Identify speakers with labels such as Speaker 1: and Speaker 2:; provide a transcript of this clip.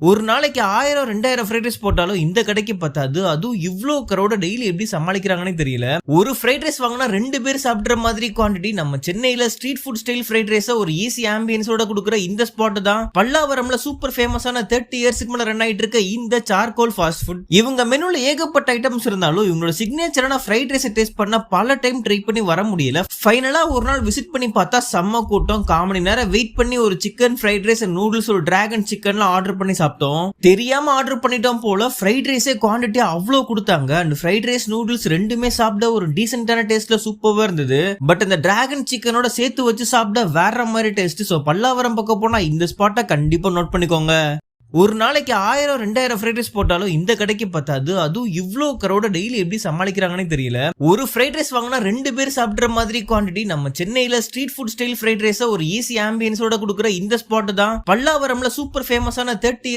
Speaker 1: ஒரு நாளைக்கு 1000 2000 fried rice போட்டாலும் இந்த கடைக்கு பத்தாது. அதுவும் இவ்ளோ crowd டெய்லி எப்படி சமாளிக்கிறாங்கன்னே தெரியல. ஒரு ஃப்ரைட் ரைஸ் வாங்கினா 2 பேர் சாப்பிடுற மாதிரி குவாண்டிட்டி நம்ம சென்னையில street food style fried rice ஒரு ஈஸி ஆம்பியன்ஸோட கொடுக்குற இந்த ஸ்பாட் தான் பல்லாவரம்ல சூப்பர் ஃபேமஸான 30 இயர்ஸ்க்கு மேல ரன் ஆயிட்டு இருக்க இந்த சார்கோல் ஃபாஸ்ட் ஃபுட். இவங்க மெனுல ஏகப்பட்ட ஐட்டம்ஸ் இருந்தாலும் இவங்களோட சிக்னேச்சரான ஃப்ரைட் ரைஸ் டேஸ்ட் பண்ண பல டைம் ட்ரை பண்ணி வர முடியல. ஃபைனலா ஒரு நாள் விசிட் பண்ணி பார்த்தா செம்ம கூட்டம். 1/4 மணி நேரம் வெயிட் பண்ணி ஒரு சிக்கன் ஃப்ரைட் ரைஸ் நூடுல்ஸ் ஒரு டிராகன் சிக்கன்லாம் ஆர்டர் பண்ணி சாப்பிட்டோம். தெரியாம ஆர்டர் பண்ணிட்டோம் போல. ஃப்ரைட் ரைஸே குவாண்டிட்டி அவ்வளோ கொடுத்தாங்க. அண்ட் ஃப்ரைட் ரைஸ் நூடுல்ஸ் ரெண்டுமே சாப்பிட ஒரு டீசென்டான டேஸ்ட்ல சூப்பரா இருந்தது. பட் இந்த டிராகன் சிக்கனோட சேர்த்து வச்சு சாப்பிட வேற மாதிரி டேஸ்ட். சோ பல்லாவரம் பக்கம் போனா இந்த ஸ்பாட்டை கண்டிப்பா நோட் பண்ணிக்கோங்க. ஒரு நாளைக்கு 1000 2000 ஃப்ரைட் ரைஸ் போட்டாலும் இந்த கடைக்கு பத்தாது. அதுவும் இவ்ளோ crowd டெய்லி எப்படி சமாளிக்கிறாங்கன்னே தெரியல. ஒரு ஃப்ரைட் ரைஸ் வாங்கினா 2 பேர் சாப்பிடுற மாதிரி குவாண்டிட்டி நம்ம சென்னையில street food style fried rice ஒரு ஈஸி ஆம்பியன்ஸோட கொடுக்குற இந்த ஸ்பாட் தான் பல்லாவரம்ல சூப்பர் ஃபேமஸான 30